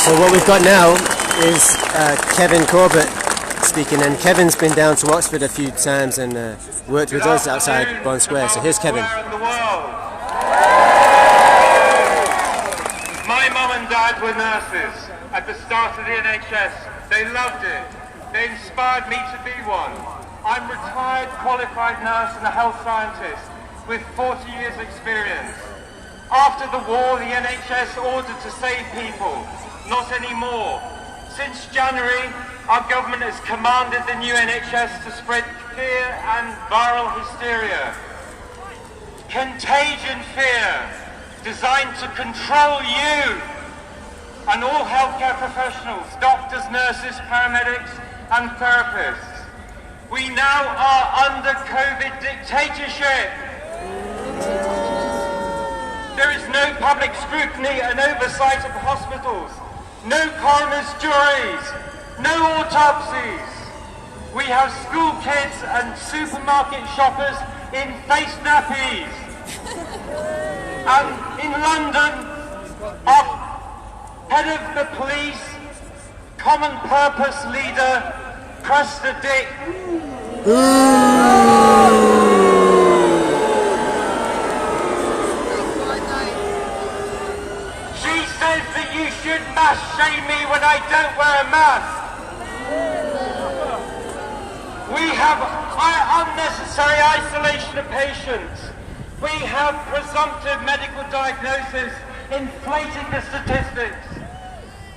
So what we've got now is Kevin Corbett speaking, and Kevin's been down to Oxford a few times and worked with us outside Bond Square. So here's Kevin. My mum and dad were nurses at the start of the NHS. They loved it. They inspired me to be one. I'm a retired qualified nurse and a health scientist with 40 years experience. After the war, the NHS ordered to save people. Not anymore. Since January, our government has commanded the new NHS to spread fear and viral hysteria. Contagion fear, designed to control you and all healthcare professionals, doctors, nurses, paramedics and therapists. We now are under COVID dictatorship. There is no public scrutiny and oversight of hospitals. No coroner's juries, no autopsies. We have school kids and supermarket shoppers in face nappies. And in London, our head of the police, common purpose leader, Cresta Dick. You should mask shame me when I don't wear a mask. We have unnecessary isolation of patients. We have presumptive medical diagnosis inflating the statistics.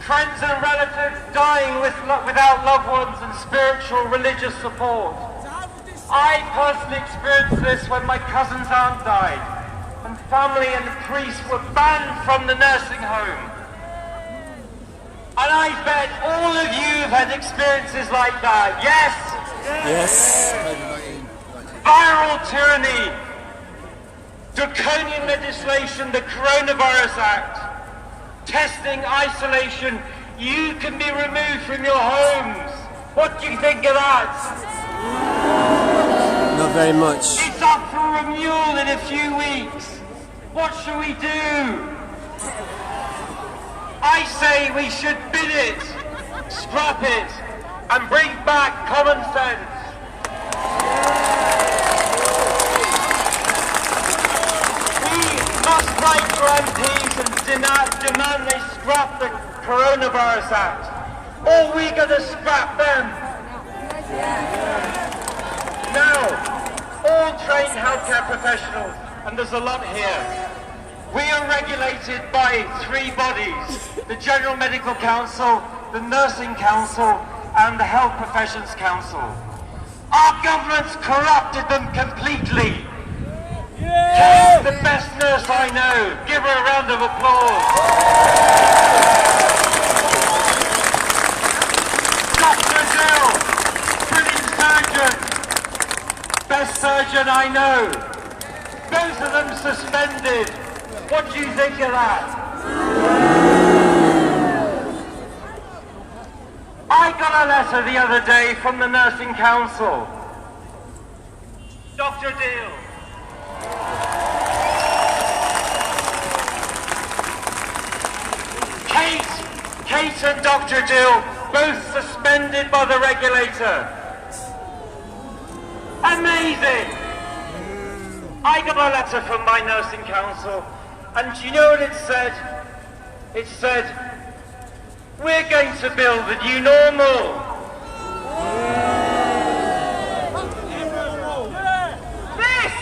Friends and relatives dying without loved ones and spiritual religious support. I personally experienced this when my cousin's aunt died and family and priests were banned from the nursing home. And I bet all of you have had experiences like that. Yes? Yes. Viral tyranny, draconian legislation, the Coronavirus Act, testing, isolation. You can be removed from your homes. What do you think of that? Not very much. It's up for renewal in a few weeks. What should we do? I say we should bin it, scrap it, and bring back common sense. We must write to MPs and demand they scrap the Coronavirus Act, or we're going to scrap them. Now, all trained healthcare professionals, and there's a lot here, we are regulated by three bodies: the General Medical Council, the Nursing Council, and the Health Professions Council. Our government's corrupted them completely. Kate's the best nurse I know. Give her a round of applause. Dr. Dill, brilliant surgeon, best surgeon I know. Both of them suspended. What do you think of that? I got a letter the other day from the Nursing Council. Dr. Deal. Kate and Dr. Deal, both suspended by the regulator. Amazing! I got a letter from my Nursing Council. And do you know what it said? It said, we're going to build the new normal. This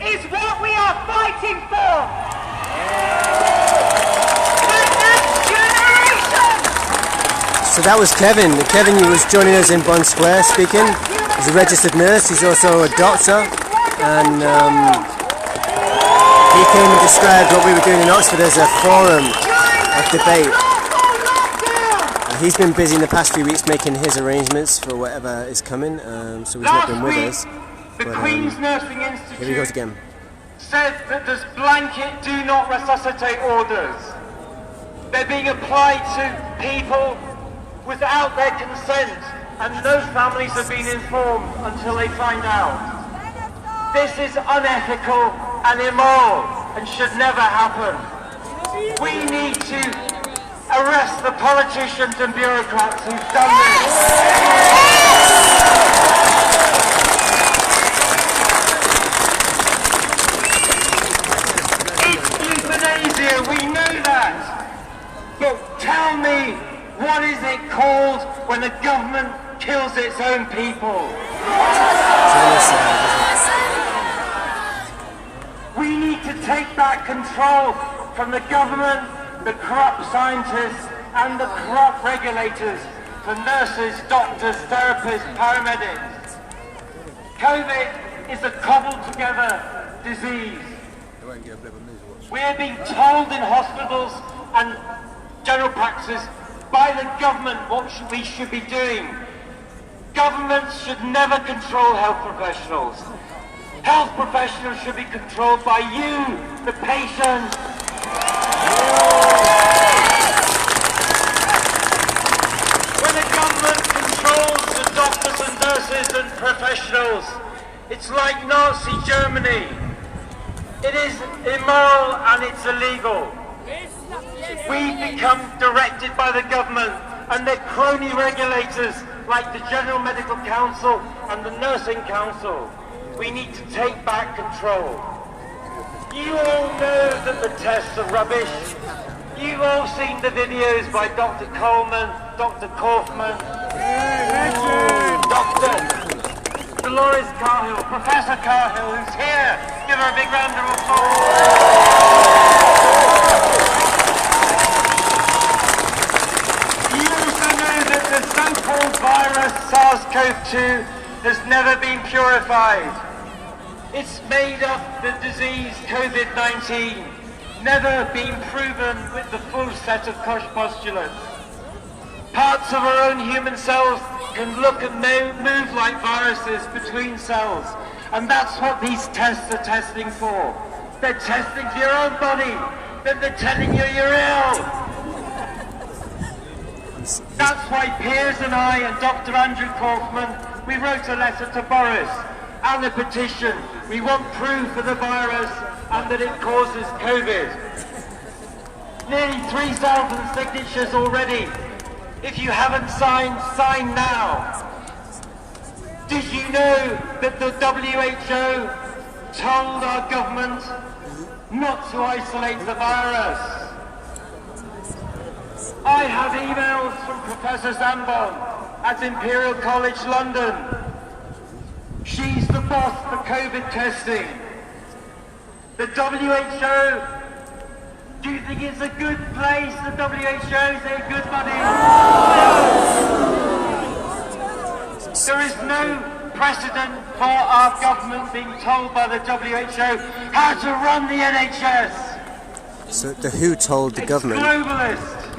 is what we are fighting for. The next generation. So that was Kevin. Kevin was joining us in Bond Square speaking. He's a registered nurse, he's also a doctor, and he came and described what we were doing in Oxford as a forum of debate. He's been busy in the past few weeks making his arrangements for whatever is coming, so he's not been with us. The Queen's Nursing Institute here he goes again. Said that there's blanket do not resuscitate orders. They're being applied to people without their consent, and no families have been informed until they find out. This is unethical and immoral and should never happen. We need to Arrest the politicians and bureaucrats who've done this. It's euthanasia, we know that. But tell me, what is it called when the government kills its own people? We need to take back control from the government, the corrupt scientists and the corrupt regulators, the nurses, doctors, therapists, paramedics. COVID is a cobbled together disease. We are being told in hospitals and general practices by the government what we should be doing. Governments should never control health professionals. Health professionals should be controlled by you, the patient. When the government controls the doctors and nurses and professionals, it's like Nazi Germany. It is immoral and it's illegal. We become directed by the government and their crony regulators like the General Medical Council and the Nursing Council. We need to take back control. You all know that the tests are rubbish. You've all seen the videos by Dr. Coleman, Dr. Kaufman, Dr. Dolores Cahill, Professor Cahill, who's here. Give her a big round of applause. You also know that the so-called virus SARS-CoV-2 has never been purified. It's made up the disease COVID-19, never been proven with the full set of postulates. Parts of our own human cells can look and move like viruses between cells, and that's what these tests are testing for. They're testing for your own body, then they're telling you you're ill. That's why Piers and I and Dr. Andrew Kaufman, we wrote a letter to Boris and a petition. We want proof of the virus and that it causes COVID. Nearly 3,000 signatures already. If you haven't signed, sign now. Did you know that the WHO told our government not to isolate the virus? I have emails from Professor Zambon at Imperial College London. She's the boss for COVID testing. The WHO, do you think it's a good place? The WHO is a good buddy. There is no precedent for our government being told by the WHO how to run the NHS. So the WHO told the government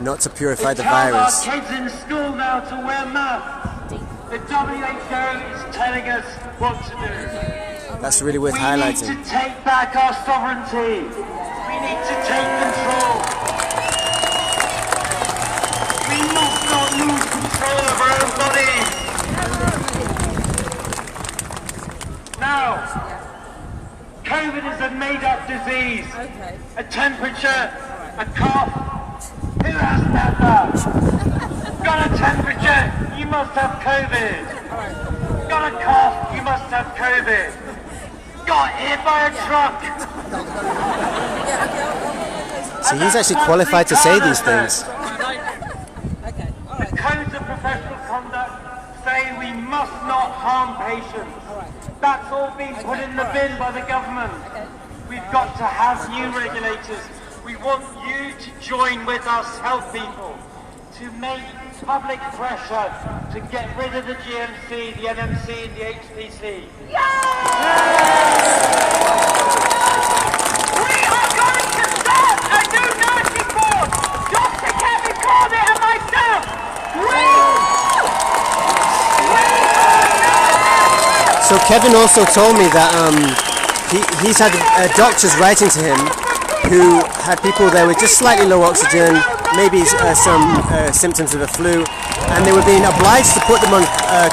not to purify the It virus. tells our kids in school now to wear masks. The WHO is telling us what to do. That's really worth highlighting. We need to take back our sovereignty. We need to take control. We must not lose control of our own bodies. Now, COVID is a made-up disease. A temperature, a cough. Who hasn't had that? Got a temperature, you must have COVID. Got a cough, you must have COVID. Got hit by a truck. So he's actually qualified to say these things. The codes of professional conduct say we must not harm patients. That's all been put in the bin by the government. We've got to have new regulators. We want you to join with us, health people, to make public pressure to get rid of the GMC, the NMC and the HPC. We are going to start a new nursing board! Dr. Kevin Corbett and myself! So Kevin also told me that he's had doctors writing to him who had people there with just slightly low oxygen, maybe some symptoms of the flu, and they were being obliged to put them on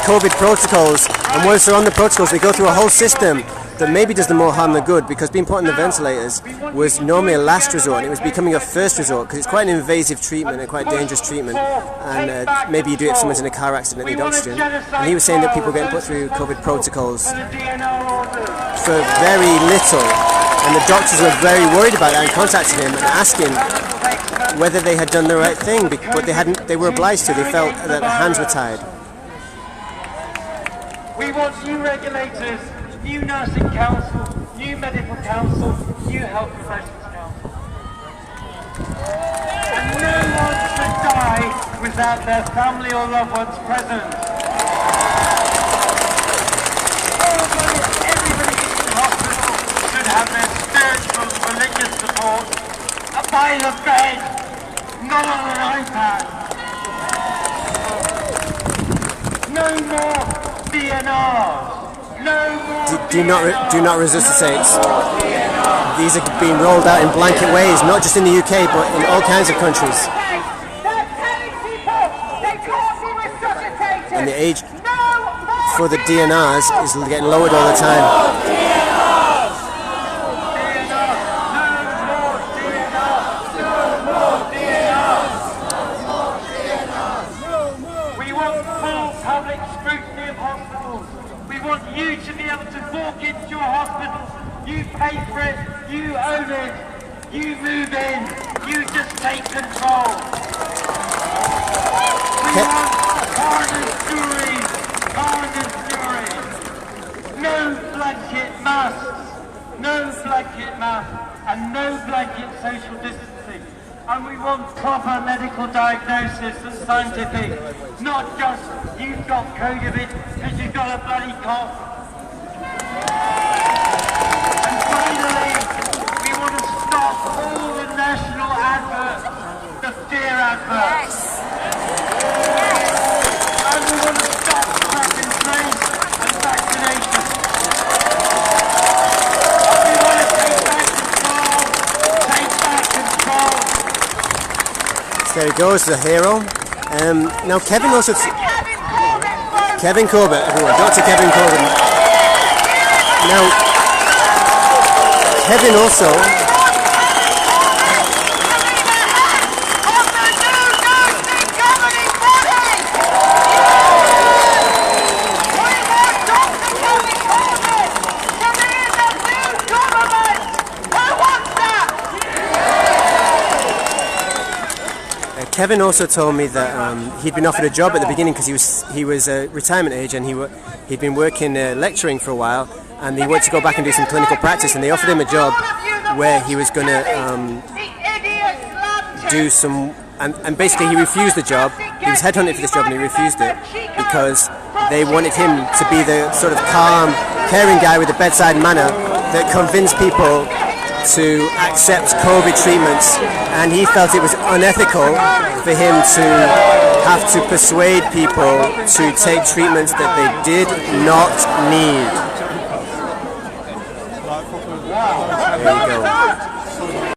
COVID protocols, and once they're on the protocols they go through a whole system that maybe does them more harm than good, because being put on the ventilators was normally a last resort, and it was becoming a first resort, because it's quite an invasive treatment and quite dangerous treatment, and maybe you do it if someone's in a car accident and they need oxygen. And he was saying that people are getting put through COVID protocols for very little, and the doctors were very worried about that and contacted him and asking whether they had done the right thing, but they hadn't. They were obliged to. They felt that their hands were tied. We want new regulators, new nursing council, new medical council, new health professions council. And no one should die without their family or loved ones present. Everybody in hospital should have their spiritual, religious support by the bed, not on an iPad. No more DNRs. Do not resist the saints. These are being rolled out in blanket ways, not just in the UK, but in all kinds of countries. And the age for the DNRs is getting lowered all the time. You should be able to walk into your hospital, you pay for it, you own it, you move in, you just take control. We want coroner's juries, no blanket masks, and no blanket social distancing. And we want proper medical diagnosis that's scientific, not just you've got Covideo because you've got a bloody cough. And finally, we want to stop all the national adverts, the fear adverts. And we want to stop track and trace and vaccination. And we want to take back control. There he goes, the hero. Now Kevin also... Kevin Corbett, everyone. Dr. Kevin Corbett. Now, Kevin also... Kevin also told me that he'd been offered a job at the beginning because he was retirement age, and he'd been working lecturing for a while, and he wanted to go back and do some clinical practice, and they offered him a job where he was going to do some, and basically he refused the job. He was headhunted for this job and he refused it because they wanted him to be the sort of calm, caring guy with a bedside manner that convinced people to accept COVID treatments, and he felt it was unethical for him to have to persuade people to take treatments that they did not need. There you go.